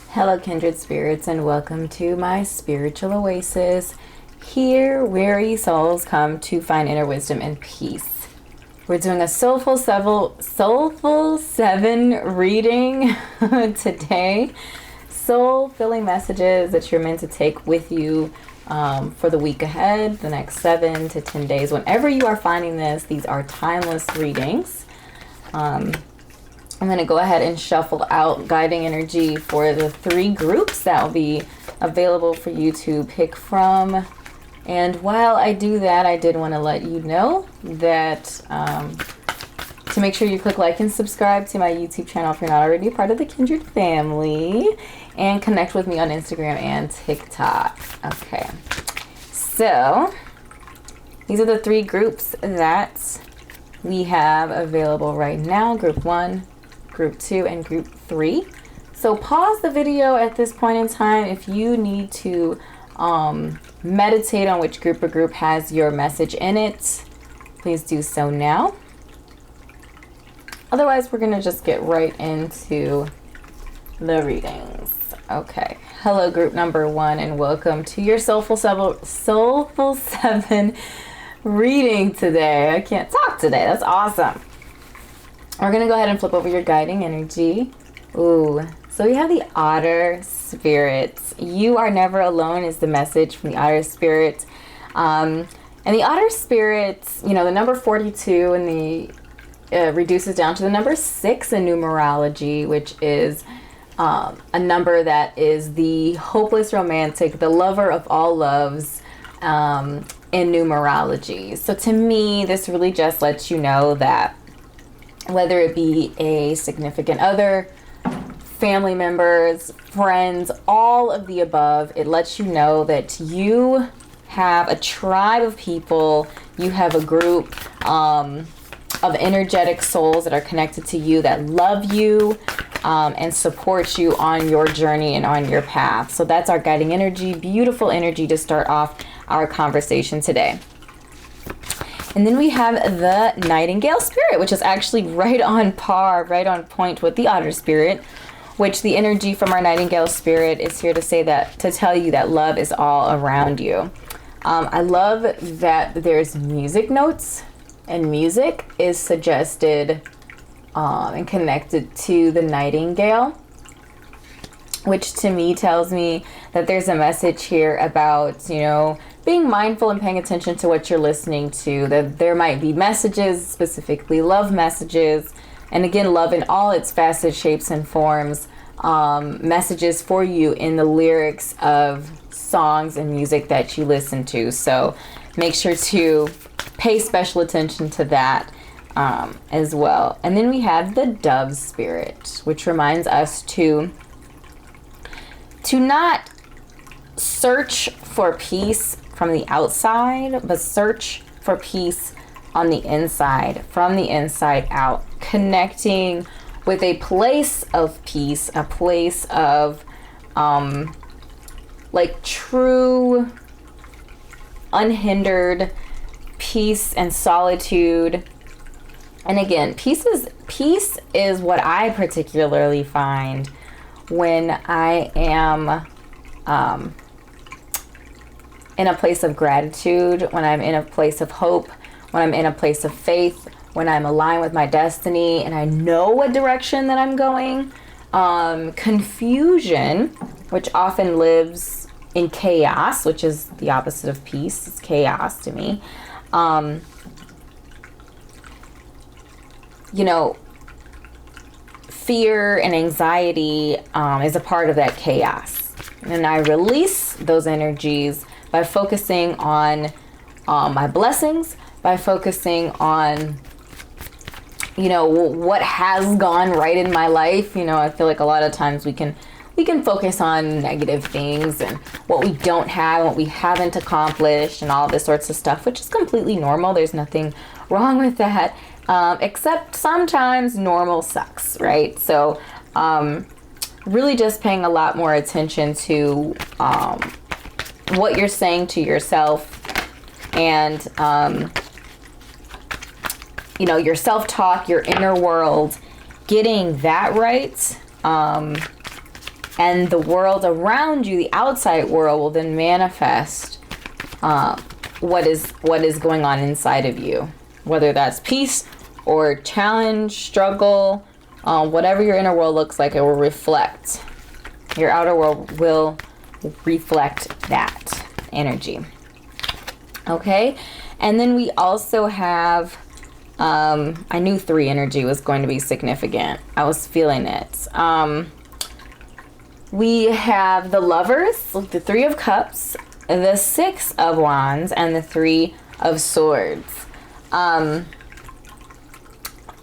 Hello, Kindred Spirits, and welcome to my spiritual oasis. Here, weary souls come to find inner wisdom and peace. We're doing a Soulful 7 reading today. Soul-filling messages that you're meant to take with you for the week ahead, the next 7 to 10 days. Whenever you are finding this, these are timeless readings. I'm going to go ahead and shuffle out guiding energy for the 3 groups that will be available for you to pick from. And while I do that, I did want to let you know that to make sure you click like and subscribe to my YouTube channel if you're not already a part of the Kindred family, and connect with me on Instagram and TikTok. Okay, so these are the 3 groups that we have available right now. Group 1, Group 2, and Group 3. So pause the video at this point in time if you need to meditate on which group or group has your message in it. Please do so now. Otherwise, we're going to just get right into the readings. Okay. Hello, group number 1, and welcome to your Soulful 7 reading today. I can't talk today. That's awesome. We're going to go ahead and flip over your guiding energy. Ooh, so we have the Otter Spirit. You are never alone is the message from the Otter Spirit. And the Otter Spirit, you know, the number 42 and the reduces down to the number 6 in numerology, which is a number that is the hopeless romantic, the lover of all loves in numerology. So to me, this really just lets you know that whether it be a significant other, family members, friends, all of the above, it lets you know that you have a tribe of people, you have a group of energetic souls that are connected to you that love you and support you on your journey and on your path. So that's our guiding energy, beautiful energy to start off our conversation today. And then we have the Nightingale Spirit, which is actually right on par, right on point with the Otter Spirit, which the energy from our Nightingale Spirit is here to say that, to tell you that love is all around you. I love that there's music notes, and music is suggested and connected to the Nightingale, which to me tells me that there's a message here about, you know, being mindful and paying attention to what you're listening to, that there might be messages, specifically love messages, and again, love in all its facets, shapes, and forms, messages for you in the lyrics of songs and music that you listen to. So make sure to pay special attention to that as well. And then we have the Dove Spirit, which reminds us to not search for peace from the outside, but search for peace on the inside, from the inside out, connecting with a place of peace, a place of like true, unhindered peace and solitude. And again, peace is what I particularly find when I am in a place of gratitude, when I'm in a place of hope, when I'm in a place of faith, when I'm aligned with my destiny and I know what direction that I'm going. Confusion, which often lives in chaos, which is the opposite of peace. It's chaos to me. You know, fear and anxiety is a part of that chaos. And I release those energies by focusing on my blessings, by focusing on, you know, what has gone right in my life. You know, I feel like a lot of times we can focus on negative things and what we don't have, what we haven't accomplished, and all this sorts of stuff, which is completely normal. There's nothing wrong with that, except sometimes normal sucks, right? So really just paying a lot more attention to what you're saying to yourself, and your self-talk, your inner world, getting that right, and the world around you, the outside world, will then manifest what is going on inside of you, whether that's peace or challenge, struggle, whatever your inner world looks like, it will reflect. Your outer world will reflect that energy. Okay, and then we also have, I knew 3 energy was going to be significant. I was feeling it. We have the Lovers, the 3 of Cups, the 6 of Wands, and the 3 of Swords.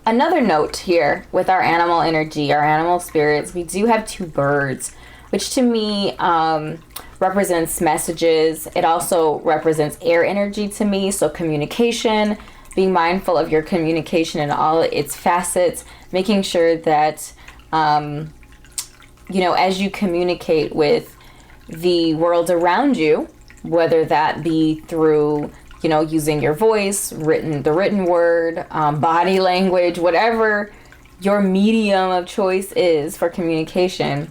Another note here with our animal energy, our animal spirits, we do have 2 birds, which to me represents messages. It also represents air energy to me, so communication, being mindful of your communication in all its facets, making sure that as you communicate with the world around you, whether that be through using your voice, the written word, body language, whatever your medium of choice is for communication,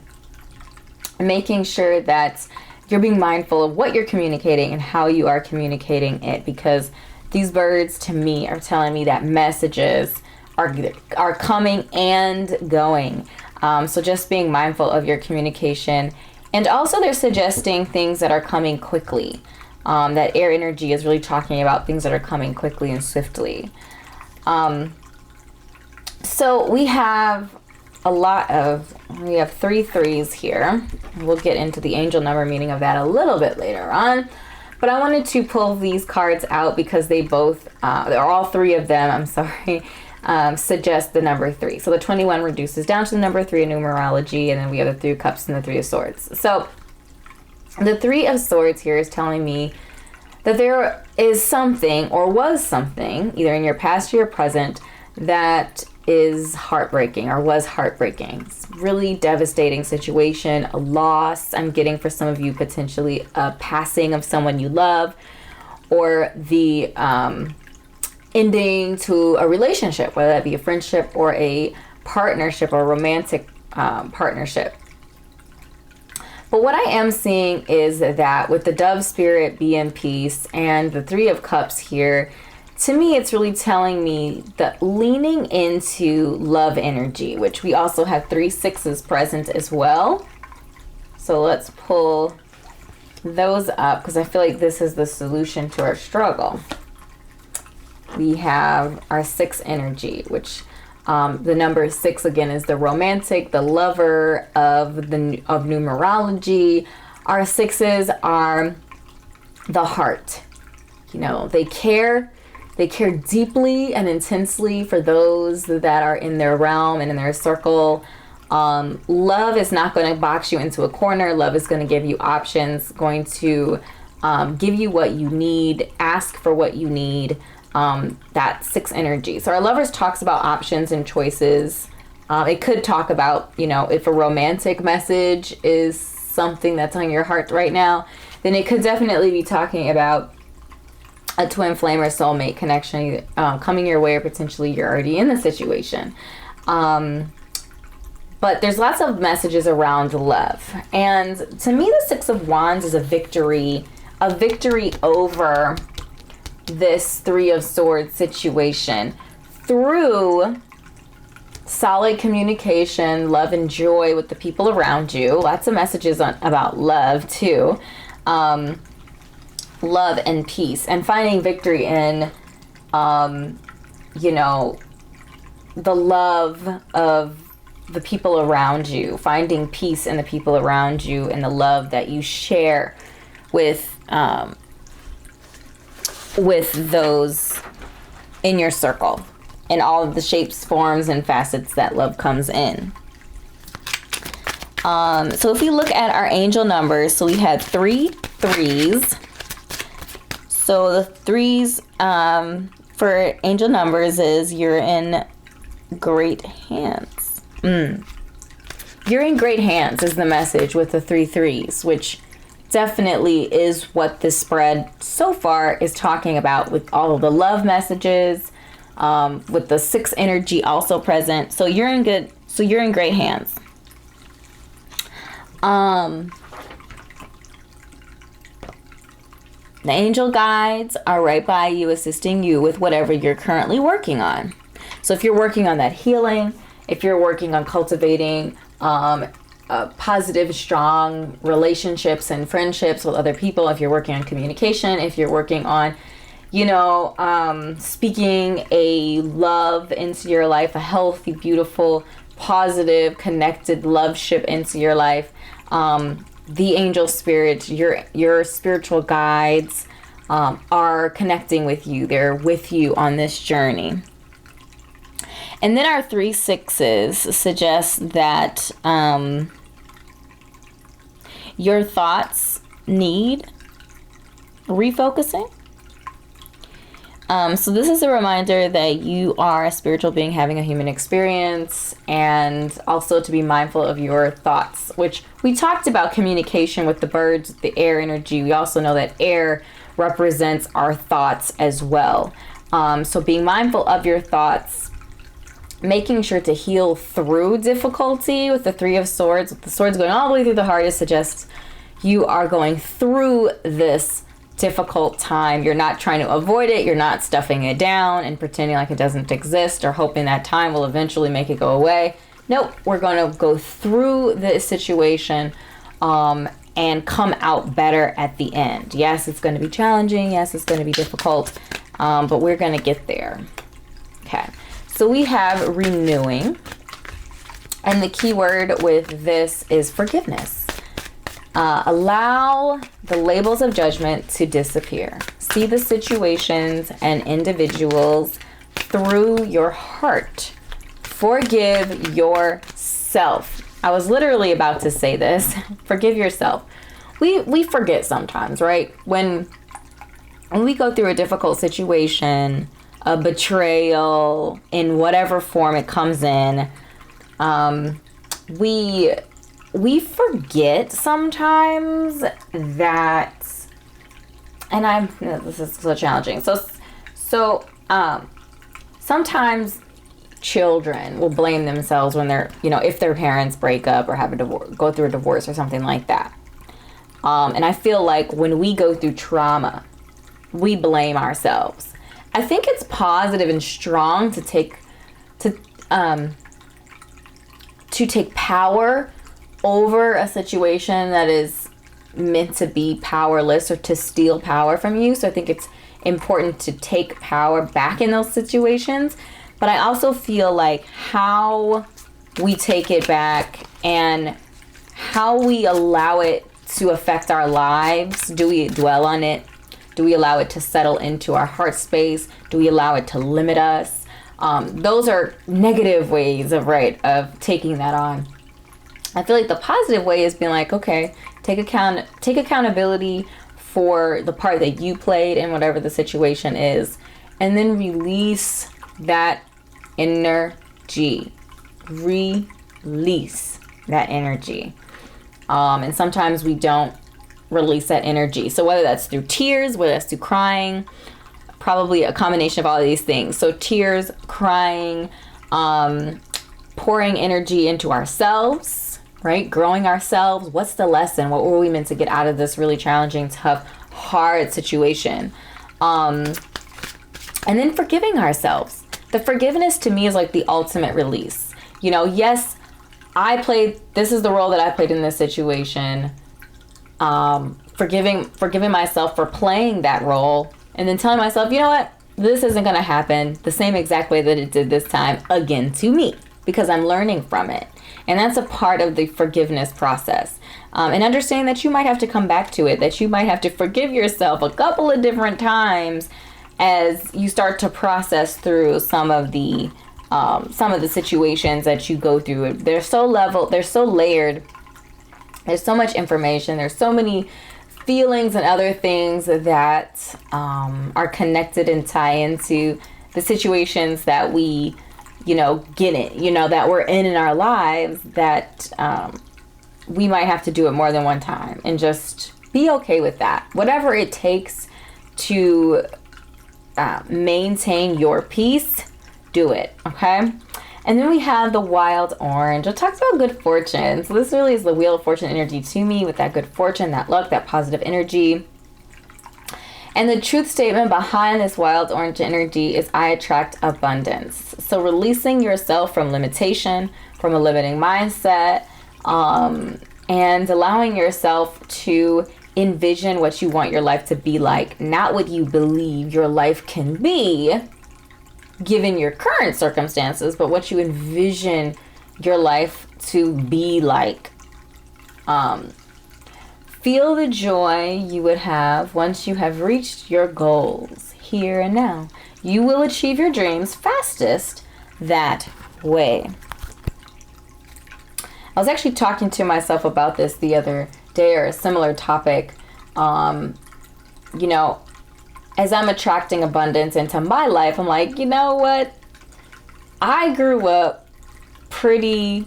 making sure that you're being mindful of what you're communicating and how you are communicating it, because these birds to me are telling me that messages are coming and going. So just being mindful of your communication. And also they're suggesting things that are coming quickly. That air energy is really talking about things that are coming quickly and swiftly. So we have 3 3s here. We'll get into the angel number meaning of that a little bit later on. But I wanted to pull these cards out because they both, all 3 of them, I'm sorry, suggest the number 3. So the 21 reduces down to the number 3 in numerology, and then we have the 3 of Cups and the 3 of Swords. So the 3 of Swords here is telling me that there is something, or was something, either in your past or your present, that is heartbreaking or was heartbreaking. It's a really devastating situation, a loss. I'm getting for some of you potentially a passing of someone you love, or the ending to a relationship, whether that be a friendship or a partnership or a romantic partnership. But what I am seeing is that with the Dove Spirit, be in peace, and the 3 of Cups here, to me, it's really telling me that leaning into love energy, which we also have 3 6s present as well. So let's pull those up because I feel like this is the solution to our struggle. We have our 6 energy, which the number 6 again is the romantic, the lover of numerology. Our 6s are the heart. They care deeply and intensely for those that are in their realm and in their circle. Love is not going to box you into a corner. Love is going to give you options, going to give you what you need, ask for what you need. That 6 energy. So our Lovers talks about options and choices. It could talk about, if a romantic message is something that's on your heart right now, then it could definitely be talking about a twin flame or soulmate connection coming your way, or potentially you're already in the situation. But there's lots of messages around love. And to me, the 6 of Wands is a victory over this 3 of Swords situation through solid communication, love and joy with the people around you. Lots of messages about love too. Love and peace, and finding victory in the love of the people around you, finding peace in the people around you and the love that you share with those in your circle, in all of the shapes, forms, and facets that love comes in. So if we look at our angel numbers, so we had 3 3s. So the 3s for angel numbers is you're in great hands. You're in great hands is the message with the 3 3s, which definitely is what this spread so far is talking about, with all of the love messages, with the 6 energy also present. So you're in great hands. The angel guides are right by you, assisting you with whatever you're currently working on. So if you're working on that healing, if you're working on cultivating positive, strong relationships and friendships with other people, if you're working on communication, if you're working on, speaking a love into your life, a healthy, beautiful, positive, connected love ship into your life, the angel spirit, your spiritual guides are connecting with you. They're with you on this journey. And then our 3 6s suggest that your thoughts need refocusing. So this is a reminder that you are a spiritual being having a human experience, and also to be mindful of your thoughts, which we talked about communication with the birds, the air energy. We also know that air represents our thoughts as well. So being mindful of your thoughts, making sure to heal through difficulty with the 3 of Swords, with the swords going all the way through the heart, it suggests you are going through this difficult time. You're not trying to avoid it. You're not stuffing it down and pretending like it doesn't exist or hoping that time will eventually make it go away. Nope, we're going to go through this situation and come out better at the end. Yes, it's going to be challenging. Yes, it's going to be difficult, but we're going to get there. Okay, so we have renewing, and the key word with this is forgiveness. Allow the labels of judgment to disappear. See the situations and individuals through your heart. Forgive yourself. I was literally about to say this. Forgive yourself. We forget sometimes, right? When we go through a difficult situation, a betrayal, in whatever form it comes in, we forget sometimes that, and this is so challenging. So sometimes children will blame themselves when they're, if their parents break up or have a divorce, go through a divorce or something like that. And I feel like when we go through trauma, we blame ourselves. I think it's positive and strong to take power over a situation that is meant to be powerless or to steal power from you. So I think it's important to take power back in those situations. But I also feel like how we take it back and how we allow it to affect our lives. Do we dwell on it? Do we allow it to settle into our heart space? Do we allow it to limit us? Those are negative ways of taking that on. I feel like the positive way is being like, okay, take accountability for the part that you played in whatever the situation is, and then release that energy. Release that energy. And sometimes we don't release that energy. So whether that's through tears, whether that's through crying, probably a combination of all of these things. So tears, crying, pouring energy into ourselves, right? Growing ourselves. What's the lesson? What were we meant to get out of this really challenging, tough, hard situation? And then forgiving ourselves. The forgiveness to me is like the ultimate release. Yes, this is the role that I played in this situation. Forgiving myself for playing that role, and then telling myself, you know what? This isn't going to happen the same exact way that it did this time again to me, because I'm learning from it. And that's a part of the forgiveness process. And understanding that you might have to come back to it, that you might have to forgive yourself a couple of different times as you start to process through some of the situations that you go through. They're so layered. There's so much information. There's so many feelings and other things that are connected and tie into the situations that we get it, that we're in our lives, that we might have to do it more than one time, and just be okay with that. Whatever it takes to maintain your peace, do it, okay? And then we have the wild orange. It talks about good fortune. So this really is the Wheel of Fortune energy to me, with that good fortune, that luck, that positive energy. And the truth statement behind this wild orange energy is I attract abundance. So releasing yourself from limitation, from a limiting mindset, and allowing yourself to envision what you want your life to be like, not what you believe your life can be given your current circumstances, but what you envision your life to be like. Feel the joy you would have once you have reached your goals here and now. You will achieve your dreams fastest that way. I was actually talking to myself about this the other day, or a similar topic. You know, as I'm attracting abundance into my life, I'm like, you know what? I grew up pretty,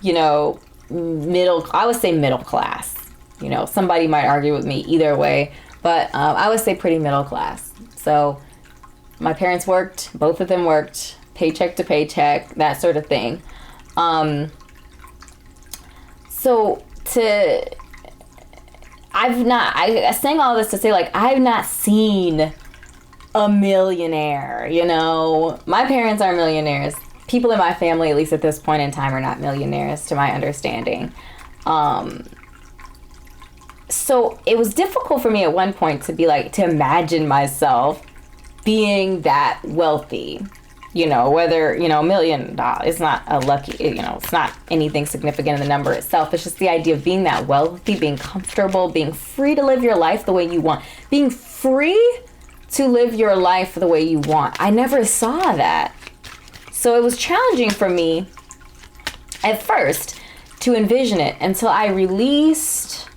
you know, I would say middle class. You know, somebody might argue with me either way, but I would say pretty middle class. So my parents worked, both of them worked, paycheck to paycheck, that sort of thing. I saying all this to say, like, I've not seen a millionaire, you know. My parents are millionaires. People in my family, at least at this point in time, are not millionaires, to my understanding. So it was difficult for me at one point to be like, to imagine myself being that wealthy. You know, whether, you know, $1 million, it's not a lucky, you know, it's not anything significant in the number itself. It's just the idea of being that wealthy, being comfortable, being free to live your life the way you want, being free to live your life the way you want. I never saw that. So it was challenging for me at first to envision it until I released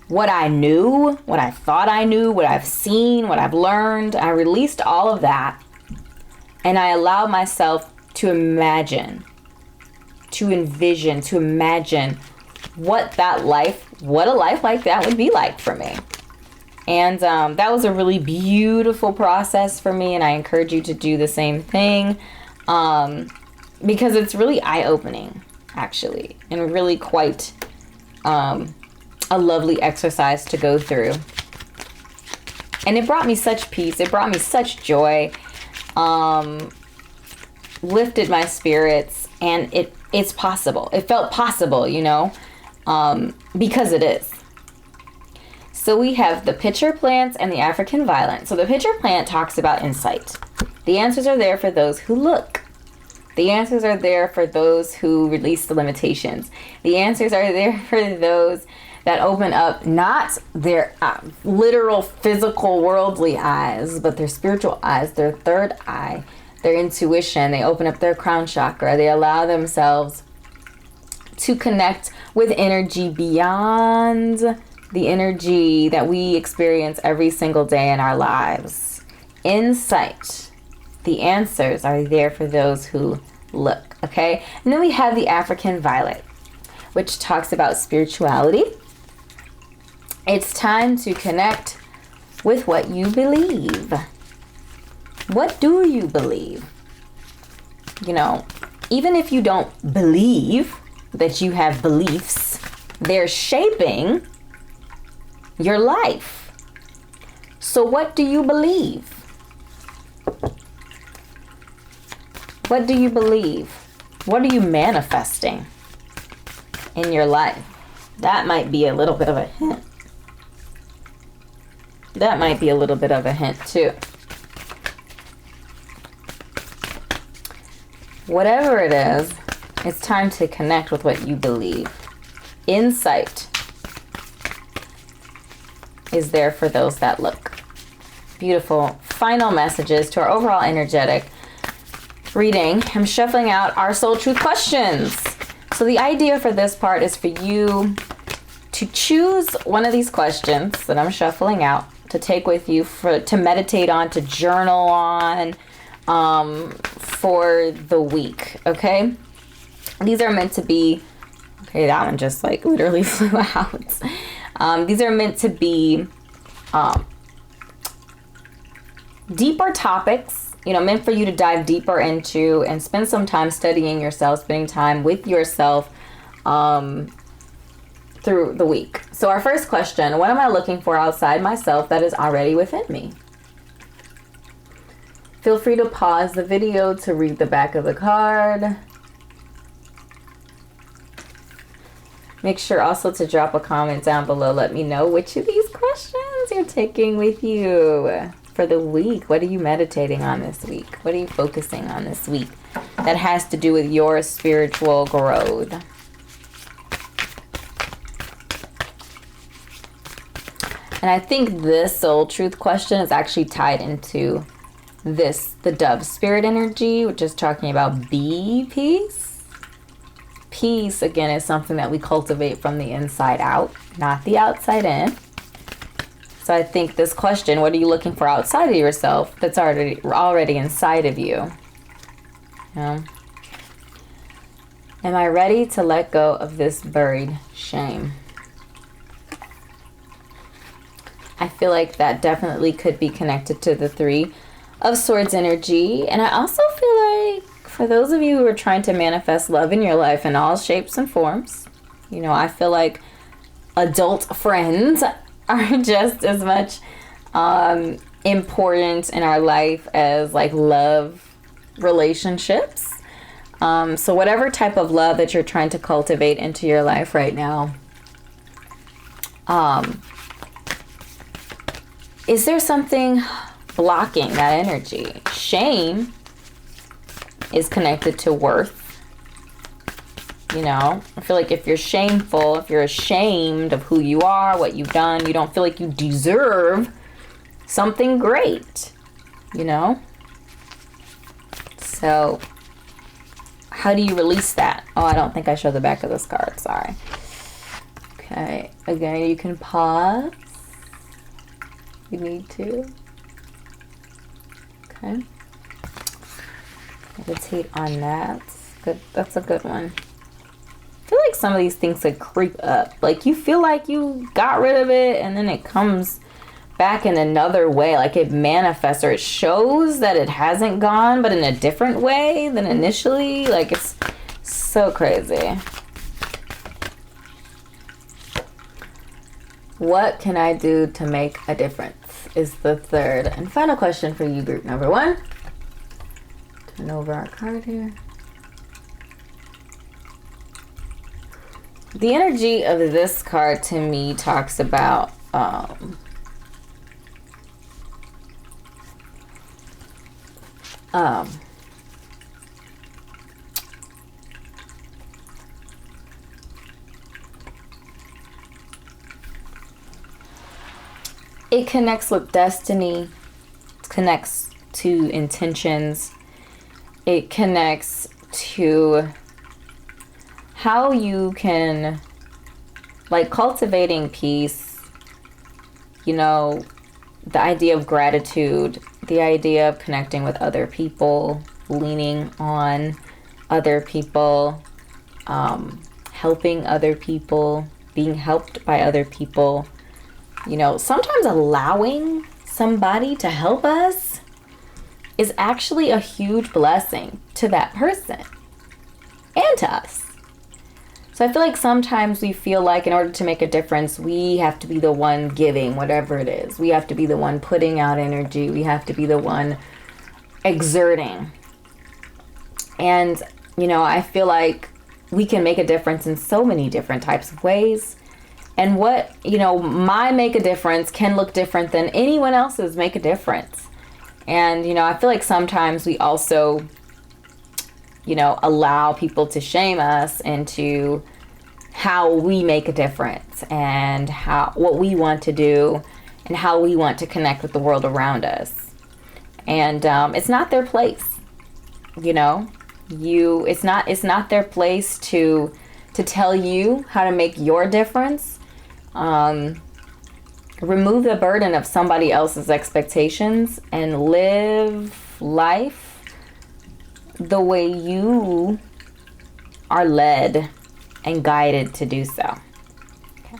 what I knew, what I thought I knew, what I've seen, what I've learned. I released all of that. And I allowed myself to imagine, to envision, to imagine what a life like that would be like for me. And that was a really beautiful process for me. And I encourage you to do the same thing, because it's really eye-opening, actually, and really quite a lovely exercise to go through. And it brought me such peace. It brought me such joy. Lifted my spirits, and it's possible. It felt possible, you know, because it is. So we have the pitcher plant and the African violet. So the pitcher plant talks about insight. The answers are there for those who look. The answers are there for those who release the limitations. The answers are there for those that open up not their literal, physical, worldly eyes, but their spiritual eyes, their third eye, their intuition. They open up their crown chakra. They allow themselves to connect with energy beyond the energy that we experience every single day in our lives. Insight. The answers are there for those who look, okay? And then we have the African violet, which talks about spirituality. It's time to connect with what you believe. What do you believe? You know, even if you don't believe that you have beliefs, they're shaping your life. So what do you believe? What do you believe? What are you manifesting in your life? That might be a little bit of a hint. That might be a little bit of a hint too. Whatever it is, it's time to connect with what you believe. Insight is there for those that look. Beautiful final messages to our overall energetic reading. I'm shuffling out our soul truth questions. So the idea for this part is for you to choose one of these questions that I'm shuffling out to take with you, to meditate on, to journal on, for the week, okay? These are meant to be, okay, that one just like literally flew out. These are meant to be deeper topics, you know, meant for you to dive deeper into and spend some time studying yourself, spending time with yourself through the week. So our first question, what am I looking for outside myself that is already within me? Feel free to pause the video to read the back of the card. Make sure also to drop a comment down below. Let me know which of these questions you're taking with you for the week. What are you meditating on this week? What are you focusing on this week that has to do with your spiritual growth? And I think this soul truth question is actually tied into this, the dove spirit energy, which is talking about peace. Peace, again, is something that we cultivate from the inside out, not the outside in. So I think this question, what are you looking for outside of yourself that's already inside of you? Am I ready to let go of this buried shame? I feel like that definitely could be connected to the Three of Swords energy. And I also feel like for those of you who are trying to manifest love in your life in all shapes and forms, you know, I feel like adult friends are just as much important in our life as like love relationships. So whatever type of love that you're trying to cultivate into your life right now, is there something blocking that energy? Shame is connected to worth. You know, I feel like if you're shameful, if you're ashamed of who you are, what you've done, you don't feel like you deserve something great, you know? So how do you release that? Oh, I don't think I showed the back of this card. Sorry. Okay. Again, you can pause. You need to. Okay. Meditate on that. Good. That's a good one. I feel like some of these things could creep up. Like you feel like you got rid of it and then it comes back in another way. Like it manifests or it shows that it hasn't gone, but in a different way than initially. Like it's so crazy. What can I do to make a difference? Is the third and final question for you, group number one. Turn over our card here. The energy of this card to me talks about it connects with destiny, it connects to intentions, it connects to how you can, like, cultivating peace, you know, the idea of gratitude, the idea of connecting with other people, leaning on other people, helping other people, being helped by other people. You know, sometimes allowing somebody to help us is actually a huge blessing to that person and to us. So I feel like sometimes we feel like in order to make a difference, we have to be the one giving whatever it is. We have to be the one putting out energy. We have to be the one exerting. And, you know, I feel like we can make a difference in so many different types of ways. And what, you know, my make a difference can look different than anyone else's make a difference. And, you know, I feel like sometimes we also, you know, allow people to shame us into how we make a difference and what we want to do and how we want to connect with the world around us. And it's not their place, you know. It's not their place to tell you how to make your difference. Remove the burden of somebody else's expectations and live life the way you are led and guided to do so. Okay.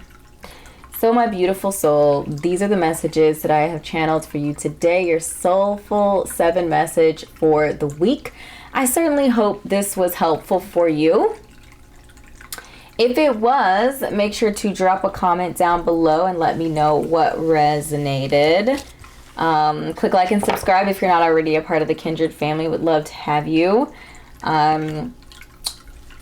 So my beautiful soul, these are the messages that I have channeled for you today. Your Soulful 7 message for the week. I certainly hope this was helpful for you. If it was, make sure to drop a comment down below and let me know what resonated. Click like and subscribe if you're not already a part of the Kindred family. Would love to have you.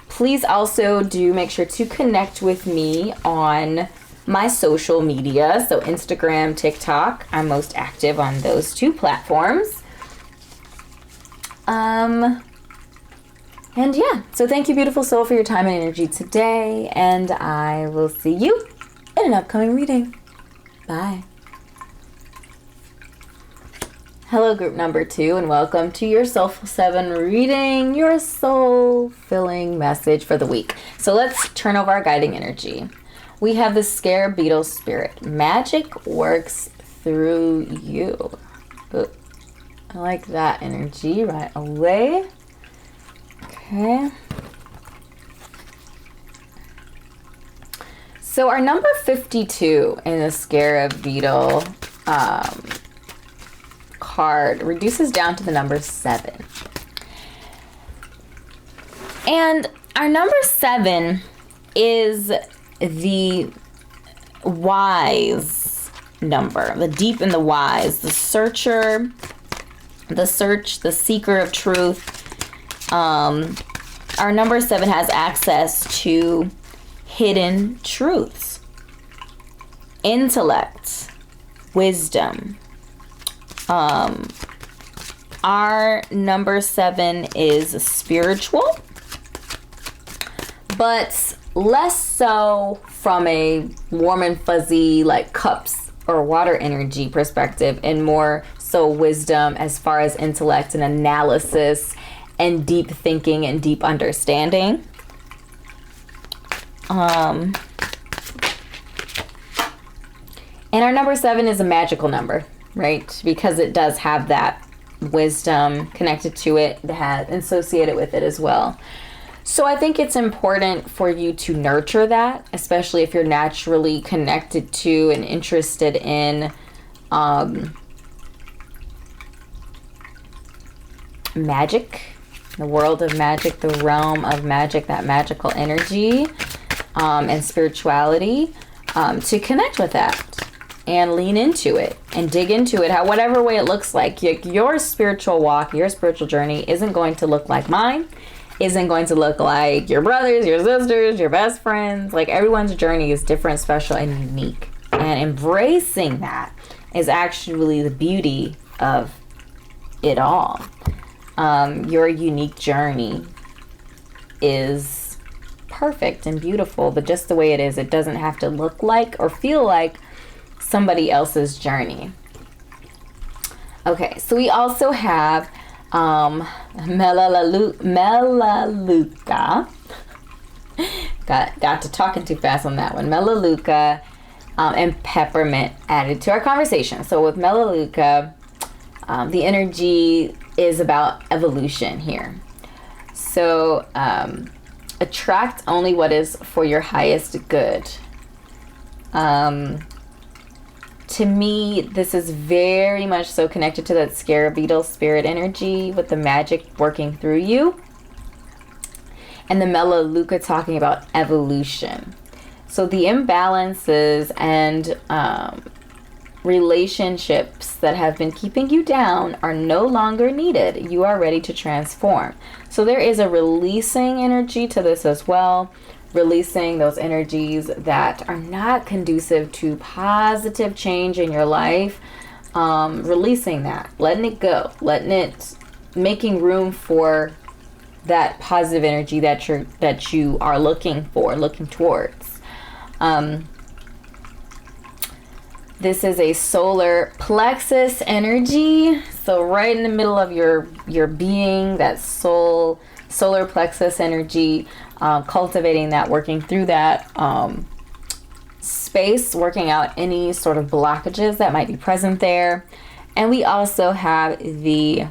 Please also do make sure to connect with me on my social media. So Instagram, TikTok, I'm most active on those 2 platforms. And yeah, so thank you, beautiful soul, for your time and energy today. And I will see you in an upcoming reading. Bye. Hello, group number 2, and welcome to your Soulful 7 reading, your soul-filling message for the week. So let's turn over our guiding energy. We have the Scarab Beetle Spirit. Magic works through you. Ooh, I like that energy right away. Okay. So our number 52 in the Scarab Beetle card reduces down to the number 7. And our number 7 is the wise number, the deep and the wise, the searcher, the search, the seeker of truth. Our number 7 has access to hidden truths, intellect, wisdom. Our number 7 is spiritual, but less so from a warm and fuzzy like cups or water energy perspective, and more so wisdom as far as intellect and analysis and deep thinking and deep understanding. And our number 7 is a magical number, right? Because it does have that wisdom connected to it, that has associated with it as well. So I think it's important for you to nurture that, especially if you're naturally connected to and interested in magic, the world of magic, the realm of magic, that magical energy, and spirituality, to connect with that and lean into it and dig into it, whatever way it looks like. Your spiritual walk, your spiritual journey isn't going to look like mine, isn't going to look like your brothers, your sisters, your best friends. Like, everyone's journey is different, special, and unique. And embracing that is actually the beauty of it all. Your unique journey is perfect and beautiful, but just the way it is, it doesn't have to look like or feel like somebody else's journey. Okay, so we also have Melaleuca. Got to talking too fast on that one. Melaleuca and peppermint added to our conversation. So with Melaleuca, the energy is about evolution here. So attract only what is for your highest good. To me, this is very much so connected to that Scarab Beetle Spirit energy with the magic working through you. And the Melaleuca talking about evolution. So the imbalances and relationships that have been keeping you down are no longer needed. You are ready to transform. So there is a releasing energy to this as well. Releasing those energies that are not conducive to positive change in your life. Releasing that, letting it go, making room for that positive energy that you are looking towards. This is a solar plexus energy. So right in the middle of your being, that solar plexus energy, cultivating that, working through that space, working out any sort of blockages that might be present there. And we also have the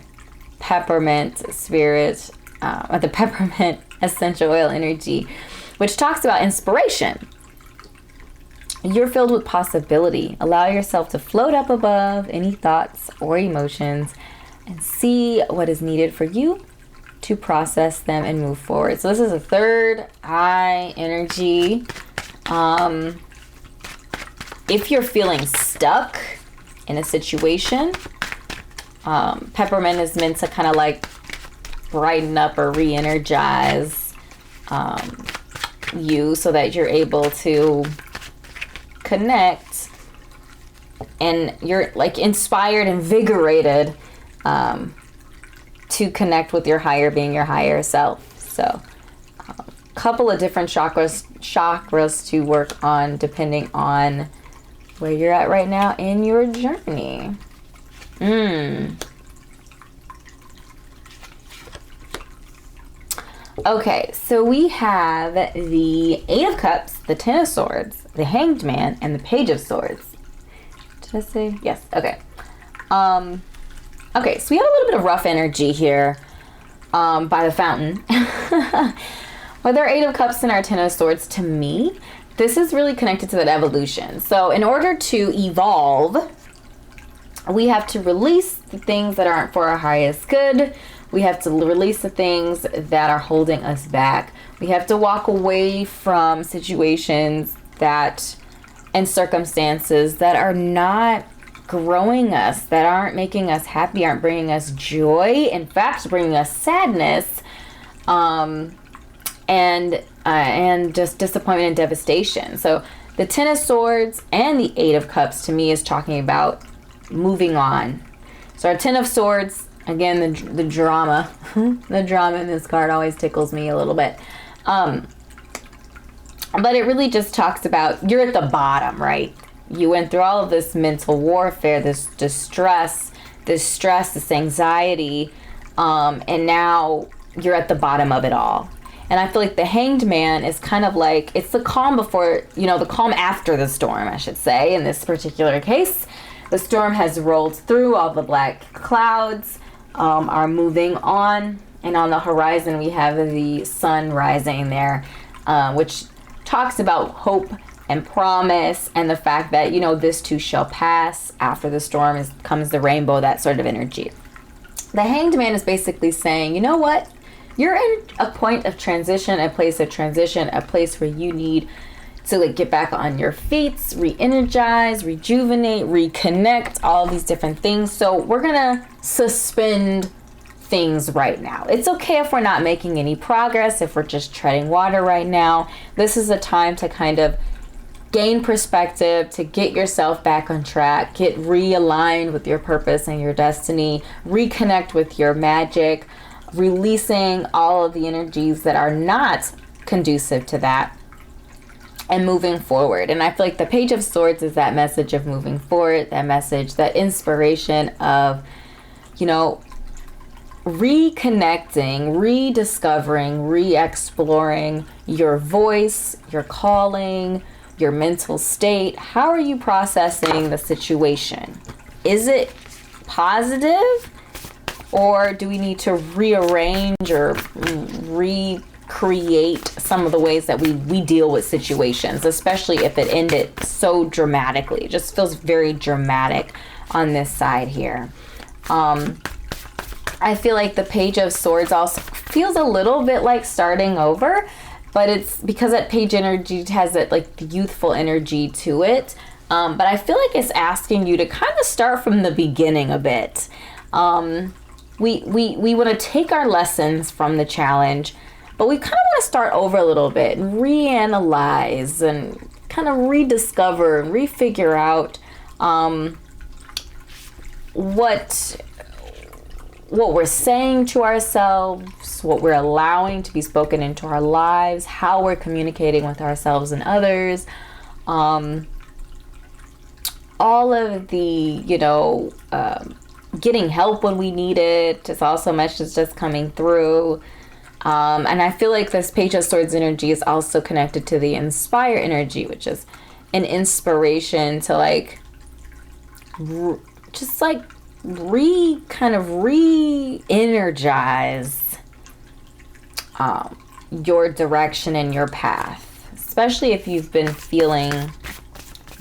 peppermint spirit, the peppermint essential oil energy, which talks about inspiration. You're filled with possibility. Allow yourself to float up above any thoughts or emotions and see what is needed for you to process them and move forward. So this is a third eye energy. If you're feeling stuck in a situation, peppermint is meant to kind of like brighten up or re-energize you so that you're able to connect and you're like inspired, invigorated to connect with your higher being, your higher self. So a couple of different chakras to work on depending on where you're at right now in your journey. Okay, so we have the Eight of Cups, the Ten of Swords, the Hanged Man, and the Page of Swords. Did I say? Yes, okay. Okay, so we have a little bit of rough energy here by the fountain. With our Eight of Cups and our Ten of Swords, to me, this is really connected to that evolution. So in order to evolve, we have to release the things that aren't for our highest good. We have to release the things that are holding us back. We have to walk away from situations that and circumstances that are not growing us, that aren't making us happy, aren't bringing us joy, in fact, bringing us sadness, and just disappointment and devastation. So the Ten of Swords and the Eight of Cups to me is talking about moving on. So our Ten of Swords, again, the drama, the drama in this card always tickles me a little bit. But it really just talks about you're at the bottom, right? You went through all of this mental warfare, this distress, this stress, this anxiety, and now you're at the bottom of it all. And I feel like the Hanged Man is kind of like, it's the calm before, the calm after the storm, I should say, in this particular case. The storm has rolled through, all the black clouds are moving on, and on the horizon we have the sun rising there, which talks about hope and promise and the fact that, this too shall pass. After the storm comes the rainbow, that sort of energy. The Hanged Man is basically saying, you know what? You're in a point of transition, a place of transition, a place where you need to get back on your feet, re-energize, rejuvenate, reconnect, all these different things. So we're gonna suspend things right now. It's okay if we're not making any progress, if we're just treading water right now. This is a time to kind of gain perspective, to get yourself back on track, get realigned with your purpose and your destiny, reconnect with your magic, releasing all of the energies that are not conducive to that, and moving forward. And I feel like the Page of Swords is that message of moving forward, that message, that inspiration of, reconnecting, rediscovering, re-exploring your voice, your calling, your mental state. How are you processing the situation? Is it positive? Or do we need to rearrange or recreate some of the ways that we deal with situations, especially if it ended so dramatically? It just feels very dramatic on this side here. I feel like the Page of Swords also feels a little bit like starting over, but it's because that page energy has that like youthful energy to it. But I feel like it's asking you to kind of start from the beginning a bit. We want to take our lessons from the challenge, but we kind of want to start over a little bit and reanalyze and kind of rediscover and refigure out what we're saying to ourselves, what we're allowing to be spoken into our lives, how we're communicating with ourselves and others. All of the, getting help when we need it is also messages just coming through. And I feel like this Page of Swords energy is also connected to the Inspire energy, which is an inspiration to re-energize your direction and your path, especially if you've been feeling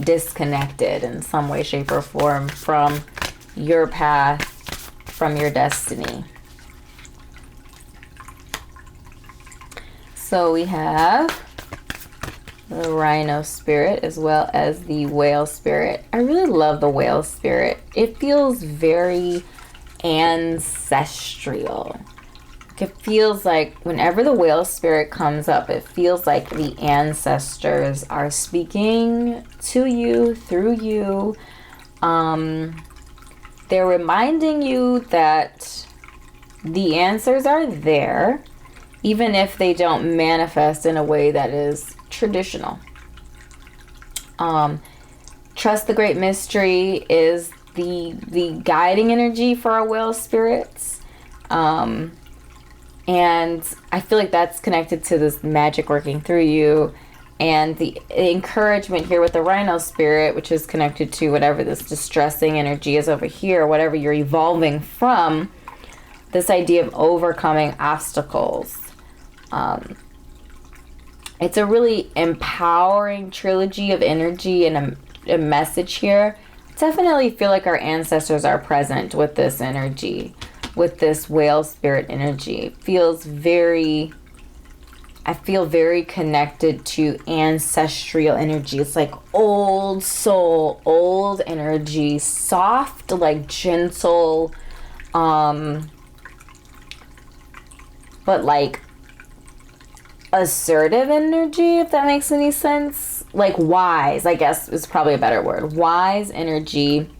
disconnected in some way, shape, or form from your path, from your destiny. So we have the Rhino spirit as well as the Whale spirit. I really love the Whale spirit. It feels very ancestral. It feels like whenever the Whale spirit comes up, it feels like the ancestors are speaking to you, through you. They're reminding you that the answers are there, even if they don't manifest in a way that is traditional. Trust the Great Mystery is the guiding energy for our Whale spirits. And I feel like that's connected to this magic working through you. And the encouragement here with the Rhino spirit, which is connected to whatever this distressing energy is over here, whatever you're evolving from, this idea of overcoming obstacles. It's a really empowering trilogy of energy and a message here. Definitely feel like our ancestors are present with this energy, with this Whale spirit energy. I feel very connected to ancestral energy. It's like old soul, old energy, soft, like gentle, but like assertive energy, if that makes any sense. Like wise, I guess is probably a better word. Wise energy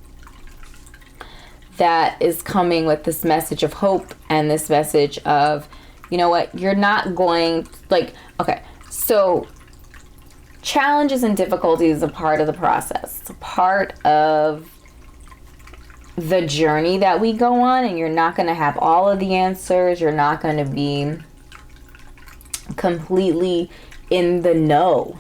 that is coming with this message of hope and this message of, you know what, you're not going, like, okay, so challenges and difficulties is a part of the process. It's a part of the journey that we go on, and you're not going to have all of the answers. You're not going to be completely in the know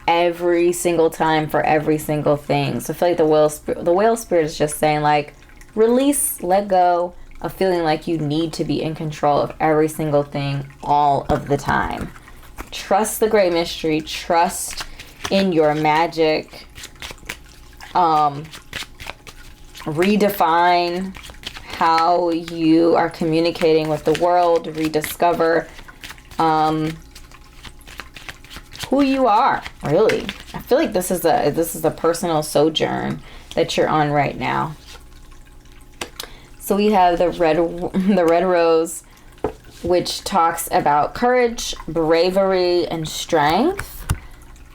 every single time for every single thing. So I feel like the whale spirit is just saying, like, release, let go of feeling like you need to be in control of every single thing all of the time. Trust the Great Mystery. Trust in your magic. Redefine how you are communicating with the world. Rediscover who you are, really. I feel like this is a personal sojourn that you're on right now. So we have the red rose, which talks about courage, bravery, and strength,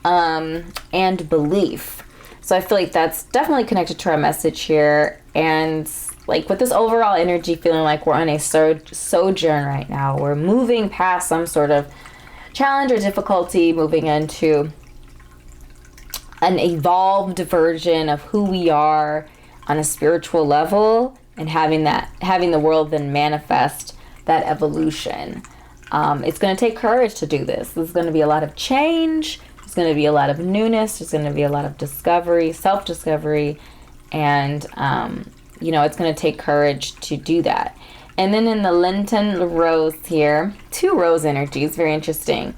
and belief. So I feel like that's definitely connected to our message here. And like with this overall energy, feeling like we're on a sojourn right now. We're moving past some sort of challenge or difficulty, moving into an evolved version of who we are on a spiritual level, and having the world then manifest that evolution. It's going to take courage to do this. There's going to be a lot of change. There's going to be a lot of newness. There's going to be a lot of discovery, self-discovery, and it's going to take courage to do that. And then in the Lenten rose here, 2 rose energies, very interesting.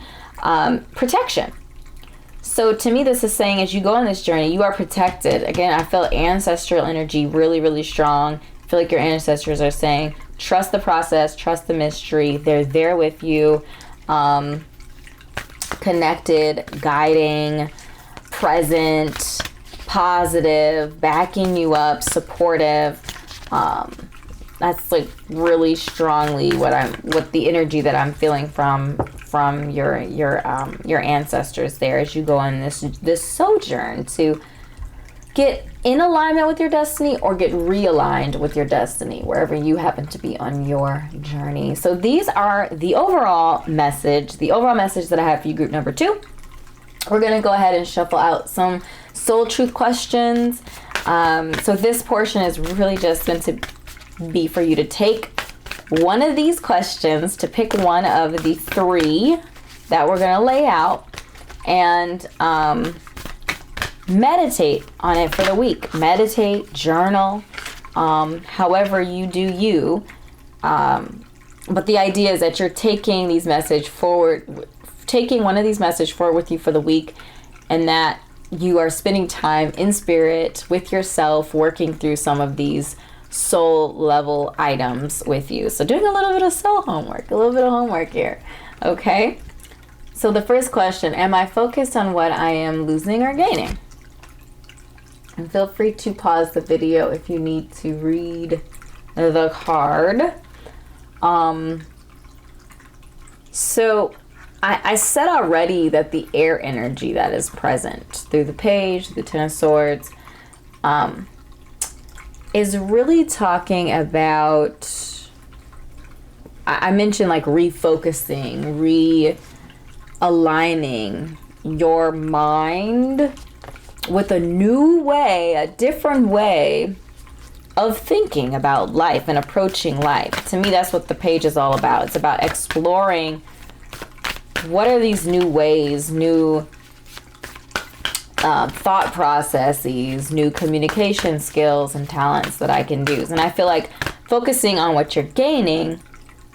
Protection. So to me, this is saying as you go on this journey, you are protected. Again, I feel ancestral energy really, really strong. I feel like your ancestors are saying, trust the process, trust the mystery. They're there with you, connected, guiding, present, positive, backing you up, supportive. That's like really strongly what the energy that I'm feeling from your ancestors there as you go on this sojourn to get in alignment with your destiny or get realigned with your destiny wherever you happen to be on your journey. So these are the overall message that I have for you, group number 2. We're going to go ahead and shuffle out some soul truth questions. So this portion is really just meant to be for you to take one of these questions, to pick one of the 3 that we're going to lay out, and meditate on it for the week. Meditate, journal, however you do you. But the idea is that you're taking one of these messages forward with you for the week, and that you are spending time in spirit with yourself, working through some of these soul level items with you. So doing a little bit of soul homework, a little bit of homework here. Okay. So the first question, am I focused on what I am losing or gaining? And feel free to pause the video if you need to read the card. So I said already that the air energy that is present through the page, the Ten of Swords, is really talking about, I mentioned like refocusing, realigning your mind with a new way, a different way of thinking about life and approaching life. To me, that's what the page is all about. It's about exploring what are these new ways, new thought processes, new communication skills and talents that I can use. And I feel like focusing on what you're gaining,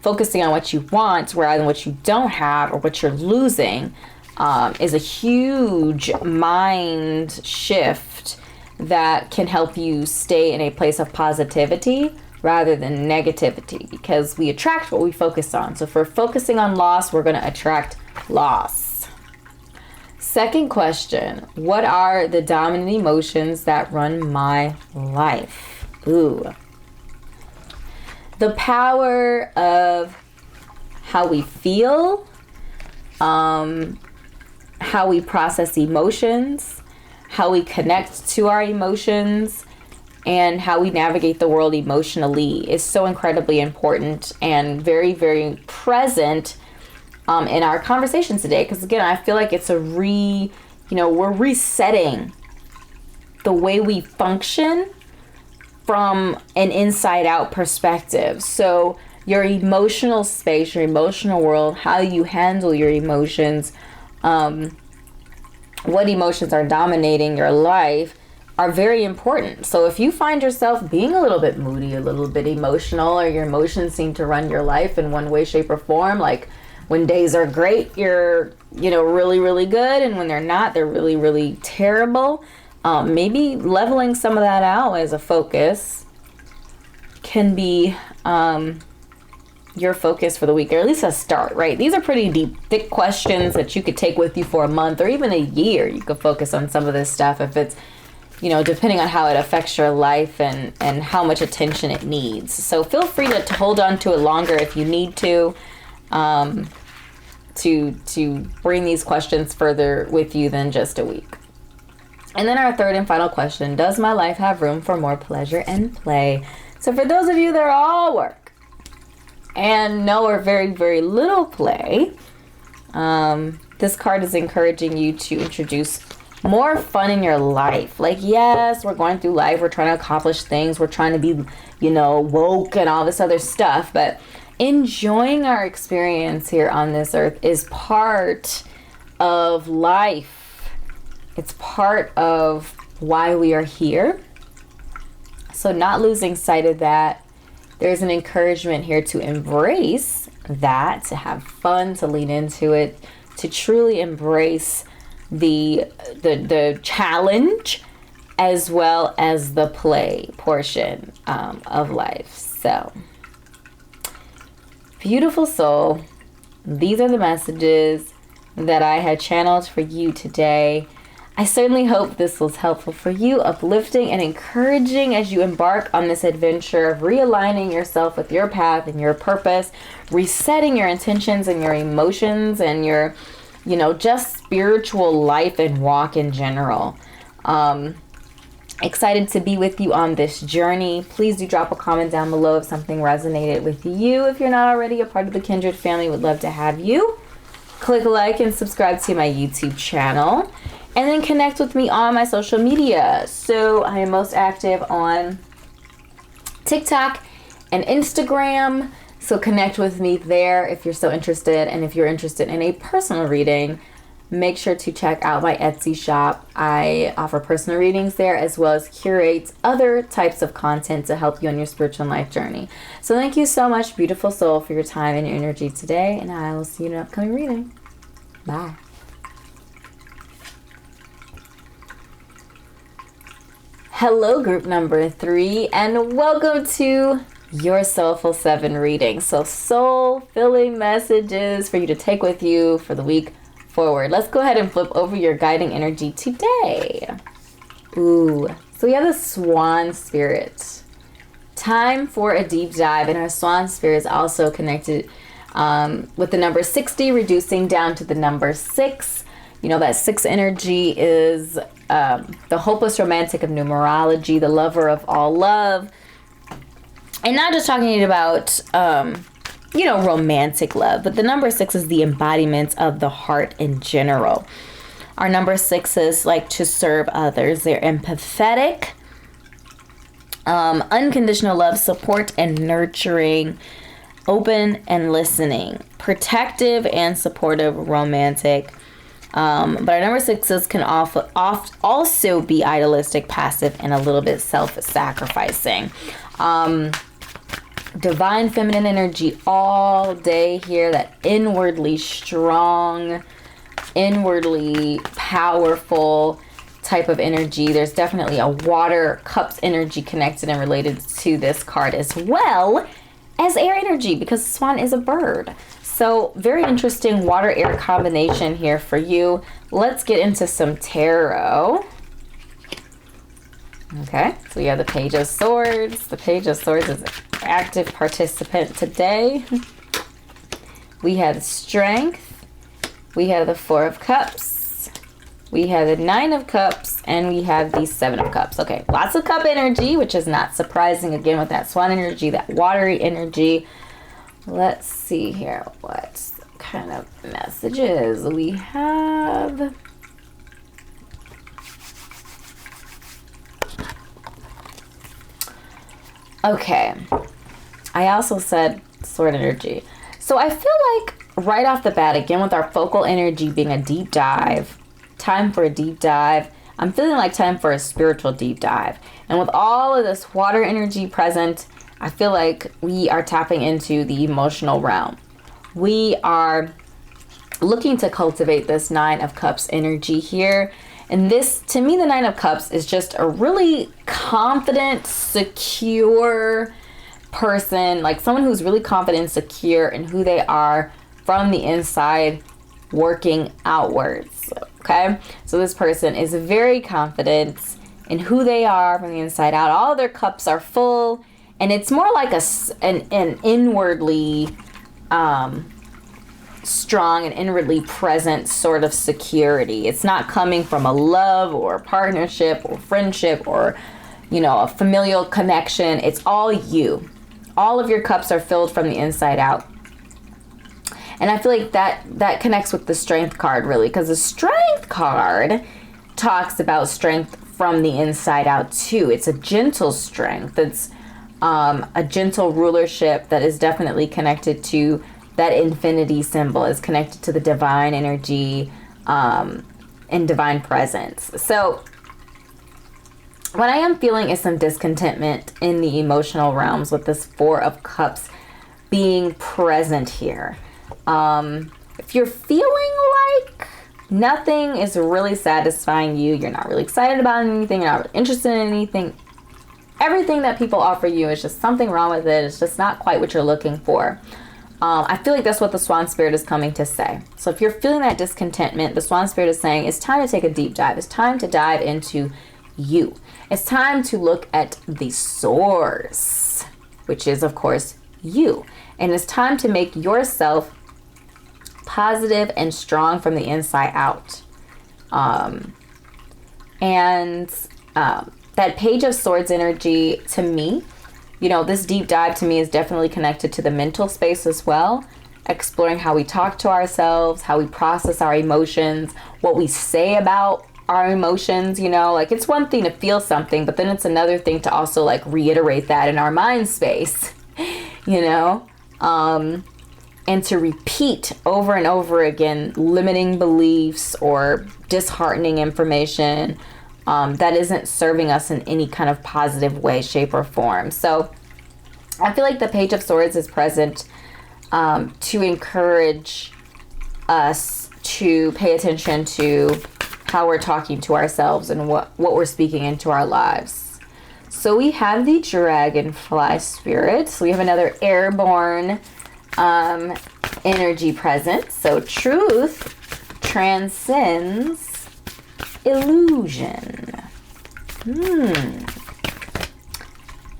focusing on what you want rather than what you don't have or what you're losing, is a huge mind shift that can help you stay in a place of positivity rather than negativity, because we attract what we focus on. So if we're focusing on loss, we're going to attract loss. Second question, what are the dominant emotions that run my life? Ooh. The power of how we feel, how we process emotions, how we connect to our emotions, and how we navigate the world emotionally is so incredibly important and very, very present in our conversation today. Because again, I feel like it's we're resetting the way we function from an inside out perspective. So your emotional space, your emotional world, how you handle your emotions, what emotions are dominating your life are very important. So if you find yourself being a little bit moody, a little bit emotional, or your emotions seem to run your life in one way, shape, or form, like when days are great, you're, really, really good. And when they're not, they're really, really terrible. Maybe leveling some of that out as a focus can be your focus for the week, or at least a start, right? These are pretty deep, thick questions that you could take with you for a month or even a year. You could focus on some of this stuff if it's, depending on how it affects your life and how much attention it needs. So feel free to hold on to it longer if you need to bring these questions further with you than just a week. And then our third and final question, does my life have room for more pleasure and play? So for those of you that are all work and no or very, very little play, this card is encouraging you to introduce more fun in your life. Like, yes, we're going through life, we're trying to accomplish things, we're trying to be, woke and all this other stuff, but enjoying our experience here on this earth is part of life. It's part of why we are here. So not losing sight of that. There's an encouragement here to embrace that, to have fun, to lean into it, to truly embrace the challenge as well as the play portion of life. So, beautiful soul, these are the messages that I had channeled for you today. I certainly hope this was helpful for you, uplifting and encouraging as you embark on this adventure of realigning yourself with your path and your purpose, resetting your intentions and your emotions and your, just spiritual life and walk in general. Excited to be with you on this journey. Please do drop a comment down below if something resonated with you. If you're not already a part of the Kindred family, would love to have you. Click like and subscribe to my YouTube channel. And then connect with me on my social media. So I am most active on TikTok and Instagram. So connect with me there if you're so interested. And if you're interested in a personal reading, make sure to check out my Etsy shop. I offer personal readings there as well as curate other types of content to help you on your spiritual life journey. So thank you so much, beautiful soul, for your time and your energy today. And I will see you in an upcoming reading. Bye. Hello, group number 3, and welcome to your Soulful 7 reading. So soul-filling messages for you to take with you for the week forward. Let's go ahead and flip over your guiding energy today. Ooh, so we have the Swan Spirit. Time for a deep dive, and our Swan Spirit is also connected with the number 60, reducing down to the number 6. You know that 6 energy is the hopeless romantic of numerology, the lover of all love. And not just talking about, romantic love, but the number 6 is the embodiment of the heart in general. Our number 6s like to serve others. They're empathetic, unconditional love, support and nurturing, open and listening, protective and supportive, romantic. But our number 6s can also be idealistic, passive, and a little bit self-sacrificing. Divine feminine energy all day here, that inwardly strong, inwardly powerful type of energy. There's definitely a water cups energy connected and related to this card, as well as air energy, because Swan is a bird. So very interesting water-air combination here for you. Let's get into some tarot. Okay, so we have the Page of Swords. The Page of Swords is an active participant today. We have Strength. We have the 4 of Cups. We have the 9 of Cups. And we have the 7 of Cups. Okay, lots of cup energy, which is not surprising. Again, with that Swan energy, that watery energy. Let's see here what kind of messages we have. Okay, I also said sword energy. So I feel like right off the bat, again, with our focal energy being a deep dive, time for a deep dive, I'm feeling like time for a spiritual deep dive. And with all of this water energy present, I feel like we are tapping into the emotional realm. We are looking to cultivate this 9 of Cups energy here. And this, to me, the 9 of Cups is just a really confident, secure person, like someone who's really confident, secure in who they are from the inside, working outwards. Okay, so this person is very confident in who they are from the inside out. All their cups are full, and it's more like an inwardly strong and inwardly present sort of security. It's not coming from a love or a partnership or friendship or, a familial connection. It's all you. All of your cups are filled from the inside out. And I feel like that connects with the Strength card, really, because the Strength card talks about strength from the inside out too. It's a gentle strength. It's a gentle rulership that is definitely connected to that infinity symbol, is connected to the divine energy and divine presence. So what I am feeling is some discontentment in the emotional realms with this 4 of Cups being present here. If you're feeling like nothing is really satisfying you, you're not really excited about anything, you're not really interested in anything, everything that people offer you is just something wrong with it. It's just not quite what you're looking for. I feel like that's what the Swan Spirit is coming to say. So if you're feeling that discontentment, the Swan Spirit is saying it's time to take a deep dive. It's time to dive into you. It's time to look at the source, which is, of course, you. And it's time to make yourself positive and strong from the inside out. That Page of Swords energy, to me, this deep dive to me is definitely connected to the mental space as well. Exploring how we talk to ourselves, how we process our emotions, what we say about our emotions. It's one thing to feel something, but then it's another thing to also reiterate that in our mind space, and to repeat over and over again limiting beliefs or disheartening information that isn't serving us in any kind of positive way, shape, or form. So I feel like the Page of Swords is present to encourage us to pay attention to how we're talking to ourselves and what we're speaking into our lives. So we have the Dragonfly Spirit. So we have another airborne energy present. So truth transcends illusion.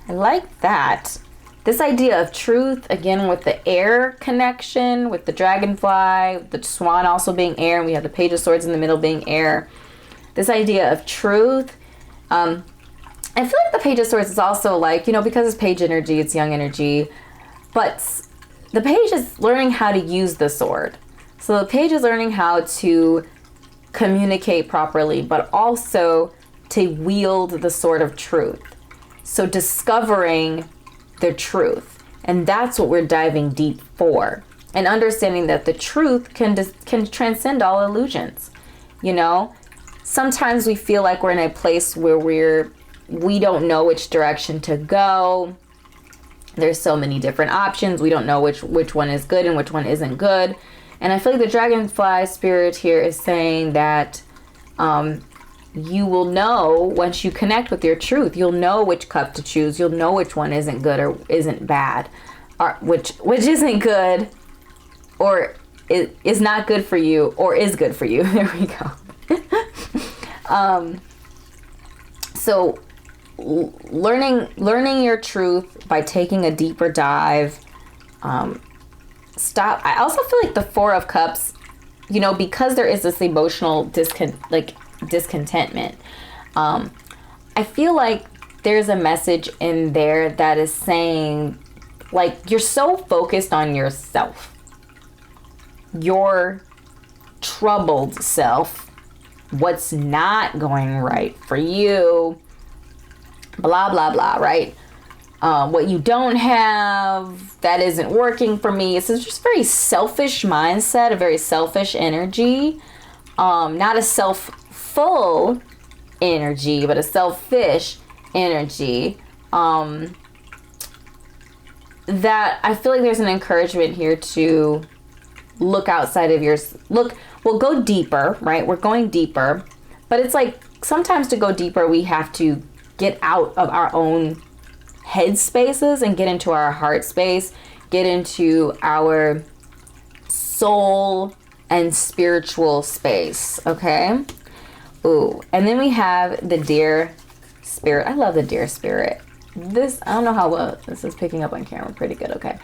I like that. This idea of truth, again, with the air connection, with the dragonfly, the swan also being air, and we have the Page of Swords in the middle being air. This idea of truth. I feel like the Page of Swords is also like, because it's page energy, it's young energy, but the page is learning how to use the sword. So the page is learning how to communicate properly, but also to wield the sword of truth. So discovering the truth, and that's what we're diving deep for, and understanding that the truth can transcend all illusions. Sometimes we feel like we're in a place where we don't know which direction to go. There's so many different options. We don't know which one is good and which one isn't good. And I feel like the Dragonfly Spirit here is saying that you will know once you connect with your truth. You'll know which cup to choose. You'll know which one isn't good or isn't bad, or which isn't good or is not good for you or is good for you. There we go. So learning your truth by taking a deeper dive. Stop. I also feel like the Four of Cups, because there is this emotional discontentment. I feel like there's a message in there that is saying, like, you're so focused on yourself, your troubled self, what's not going right for you, blah, blah, blah, right? What you don't have, that isn't working for me. It's just very selfish mindset, a very selfish energy. Not a self-full energy, but a selfish energy. That I feel like there's an encouragement here to look outside of we'll go deeper, right? We're going deeper, but it's like sometimes to go deeper, we have to get out of our own head spaces and get into our heart space, get into our soul and spiritual space, okay? Ooh, and then we have the Deer Spirit. I love the Deer Spirit. This, I don't know how well this is picking up on camera. Pretty good, okay.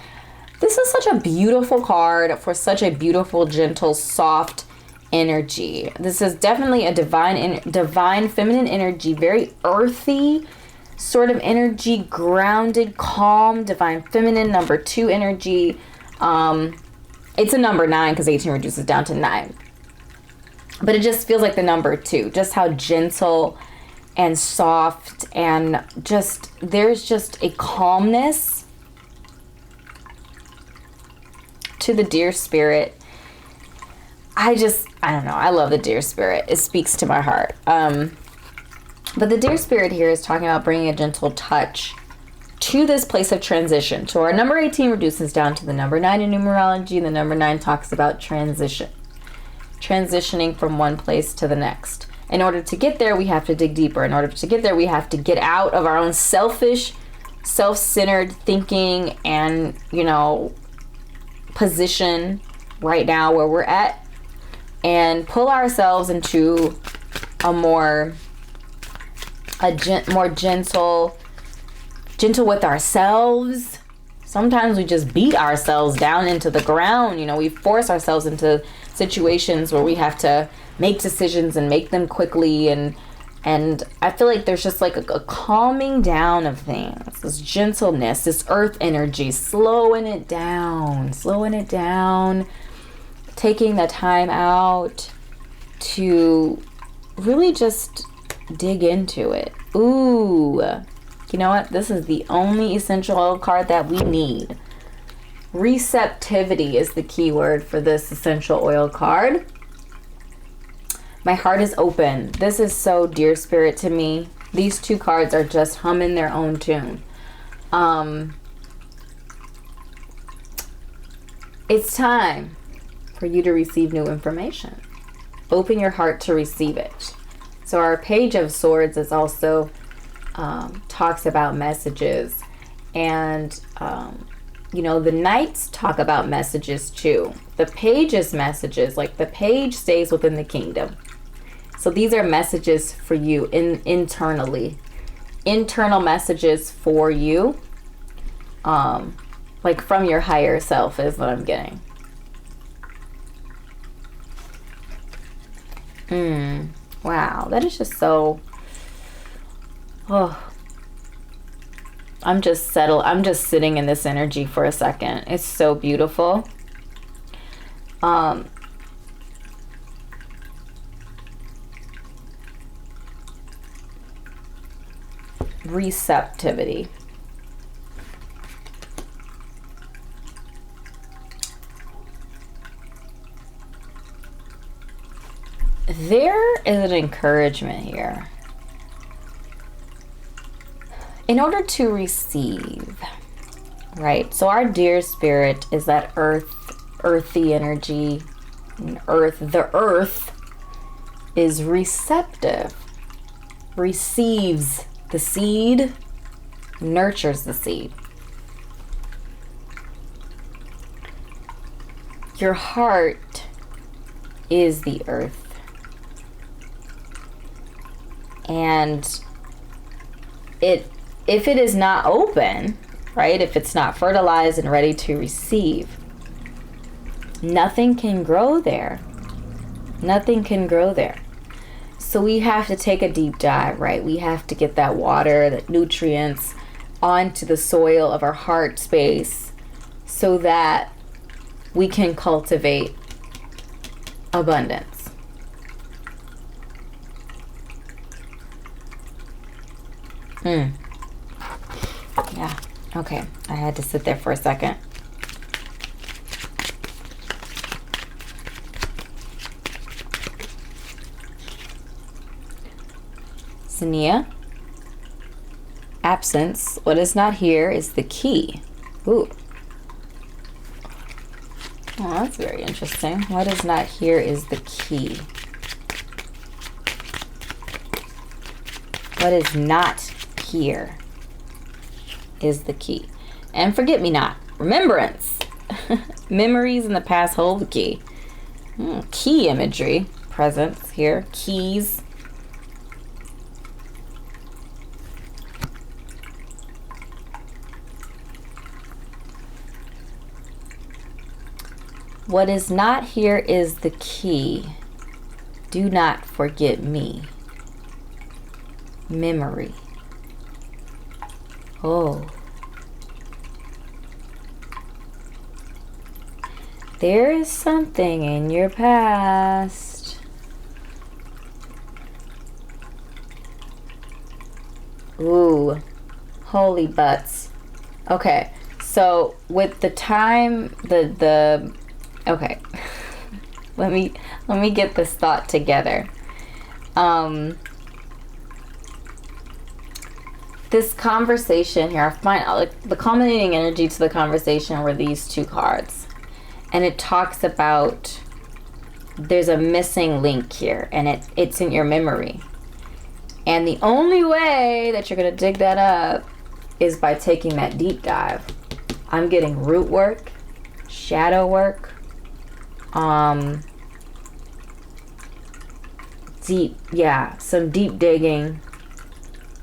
This is such a beautiful card for such a beautiful, gentle, soft energy. This is definitely a divine feminine energy, very earthy sort of energy, grounded, calm, divine feminine, number 2 energy. It's a number 9 because 18 reduces down to 9. But it just feels like the number 2, just how gentle and soft, and there's just a calmness to the Deer Spirit. I don't know. I love the Deer Spirit. It speaks to my heart. But the Deer Spirit here is talking about bringing a gentle touch to this place of transition. So our number 18 reduces down to the number 9 in numerology. The number 9 talks about transition. Transitioning from one place to the next. In order to get there, we have to dig deeper. In order to get there, we have to get out of our own selfish, self-centered thinking and, position right now where we're at, and pull ourselves into a more gentle with ourselves. Sometimes we just beat ourselves down into the ground. We force ourselves into situations where we have to make decisions and make them quickly, and I feel like there's just like a calming down of things, this gentleness, this earth energy, slowing it down, taking the time out to really just dig into it. Ooh, you know what? This is the only essential oil card that we need. Receptivity is the key word for this essential oil card. My heart is open. This is so Deer Spirit to me. These 2 cards are just humming their own tune. It's time for you to receive new information. Open your heart to receive it. So our Page of Swords is also talks about messages. And, you know, the Knights talk about messages too. The Page's messages, like the Page stays within the kingdom. So these are messages for you internally. Internal messages for you. Like from your higher self is what I'm getting. Wow, that is just so... Oh, I'm just sitting in this energy for a second. It's so beautiful. Receptivity. There is an encouragement here. In order to receive, right? So our dear spirit is that earthy energy. The earth is receptive, receives the seed, nurtures the seed. Your heart is the earth. And if it is not open, right? If it's not fertilized and ready to receive, nothing can grow there. Nothing can grow there. So we have to take a deep dive, right? We have to get that water, that nutrients onto the soil of our heart space so that we can cultivate abundance. Yeah, okay. I had to sit there for a second. Sania. Absence. What is not here is the key. Ooh. Oh, that's very interesting. What is not here is the key. What is not here is the key. And forget me not. Remembrance. Memories in the past hold the key. Key imagery. Presence here. Keys. What is not here is the key. Do not forget me. Memory. Oh. There is something in your past. Ooh. Holy butts. Okay. So with the time, okay. let me get this thought together. This conversation here, I find like the culminating energy to the conversation were these two cards. And it talks about there's a missing link here, and it's in your memory. And the only way that you're going to dig that up is by taking that deep dive. I'm getting root work, shadow work, some deep digging,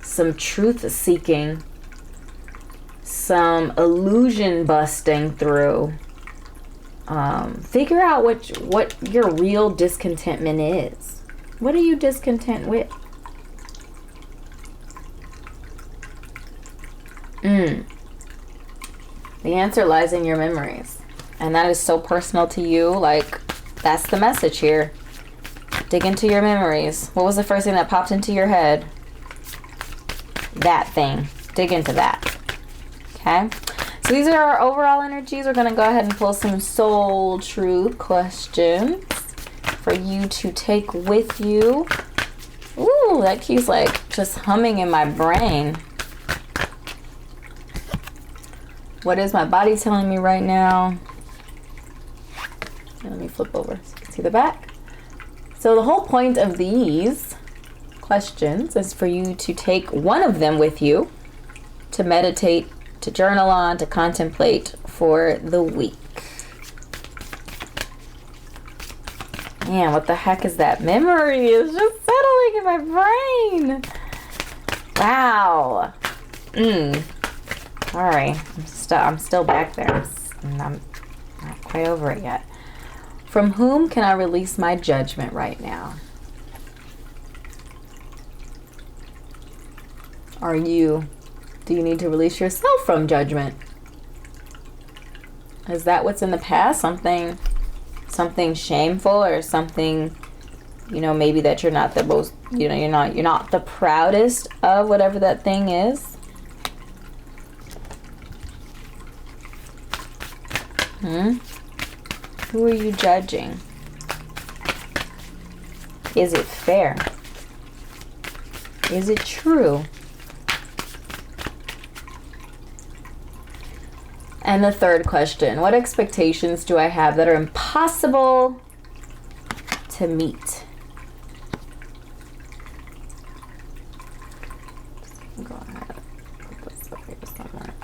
some truth seeking, some illusion busting through. Figure out what your real discontentment is. What are you discontent with? The answer lies in your memories. And that is so personal to you. Like, that's the message here. Dig into your memories. What was the first thing that popped into your head? That thing. Dig into that. Okay? So these are our overall energies. We're going to go ahead and pull some soul truth questions for you to take with you. Ooh, that key's like just humming in my brain. What is my body telling me right now? Let me flip over so you can see the back. So the whole point of these questions is for you to take one of them with you to meditate, to journal on, to contemplate for the week. Man, what the heck is that? Memory is just settling in my brain. Wow. Sorry, I'm still back there. I'm not quite over it yet. From whom can I release my judgment right now? Do you need to release yourself from judgment? Is that what's in the past? Something shameful, or something, maybe that you're not the most, you're not the proudest of, whatever that thing is. Who are you judging? Is it fair? Is it true? And the third question, what expectations do I have that are impossible to meet? Go ahead. Put this up here somewhere.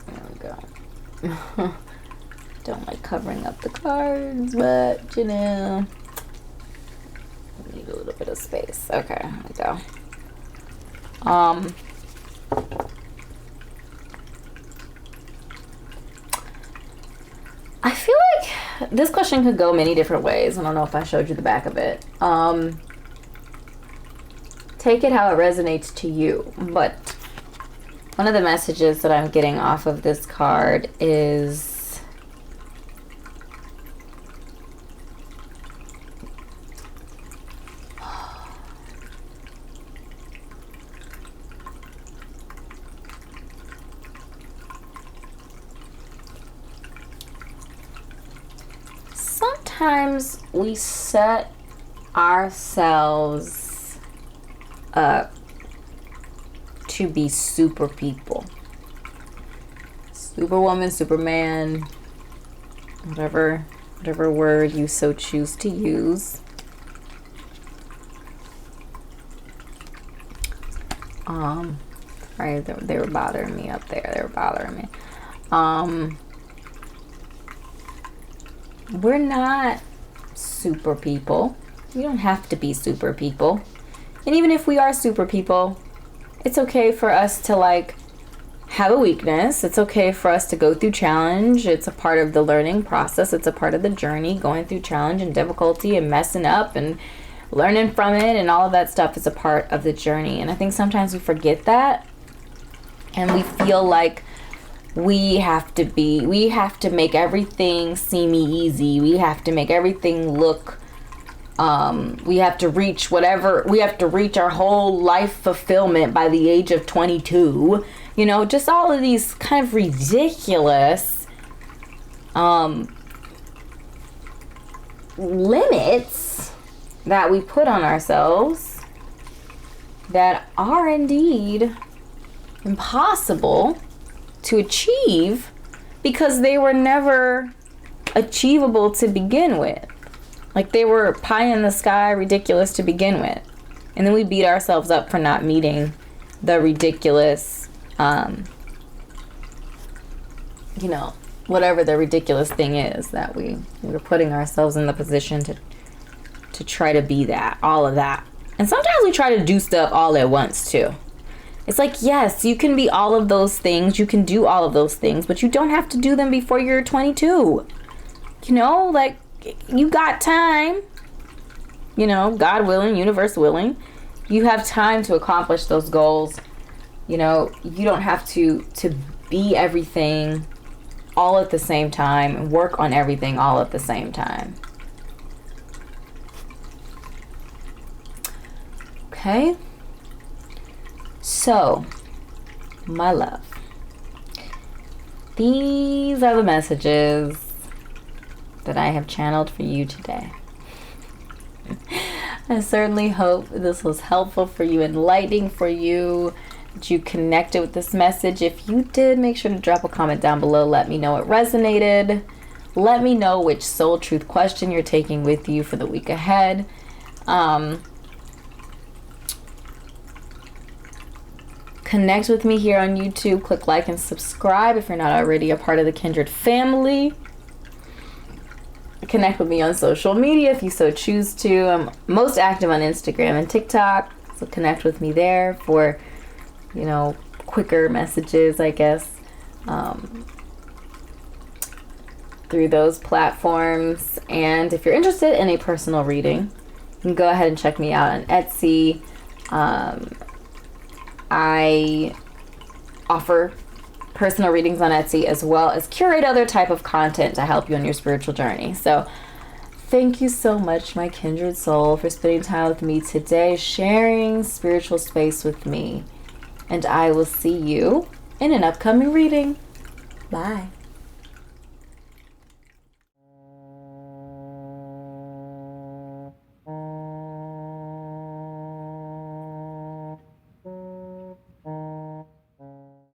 There we go. Don't like covering up the cards, but I need a little bit of space. Okay, here we go. I feel like this question could go many different ways. I don't know if I showed you the back of it. Take it how it resonates to you. But one of the messages that I'm getting off of this card is sometimes we set ourselves up to be super people. Superwoman, Superman, whatever word you so choose to use. Sorry, they were bothering me up there. They were bothering me. We're not super people. We don't have to be super people. And even if we are super people, it's okay for us to have a weakness. It's okay for us to go through challenge. It's a part of the learning process. It's a part of the journey. Going through challenge and difficulty and messing up and learning from it and all of that stuff is a part of the journey. And I think sometimes we forget that. And we feel like we have to make everything seem easy. We have to make everything look, we have to reach our whole life fulfillment by the age of 22. Just all of these kind of ridiculous limits that we put on ourselves that are indeed impossible to achieve because they were never achievable to begin with. They were pie in the sky, ridiculous to begin with. And then we beat ourselves up for not meeting the ridiculous, whatever the ridiculous thing is that we were putting ourselves in the position to try to be that, all of that. And sometimes we try to do stuff all at once too. It's yes, you can be all of those things. You can do all of those things, but you don't have to do them before you're 22. You got time. God willing, universe willing. You have time to accomplish those goals. You don't have to be everything all at the same time and work on everything all at the same time. Okay? So, my love, these are the messages that I have channeled for you today. I certainly hope this was helpful for you, enlightening for you, that you connected with this message. If you did, make sure to drop a comment down below. Let me know it resonated. Let me know which soul truth question you're taking with you for the week ahead. Connect with me here on YouTube. Click like and subscribe if you're not already a part of the Kindred family. Connect with me on social media if you so choose to. I'm most active on Instagram and TikTok, so connect with me there for, you know, quicker messages, I guess, through those platforms. And if you're interested in a personal reading, you can go ahead and check me out on Etsy. I offer personal readings on Etsy as well as curate other type of content to help you on your spiritual journey. So thank you so much, my kindred soul, for spending time with me today, sharing spiritual space with me. And I will see you in an upcoming reading. Bye.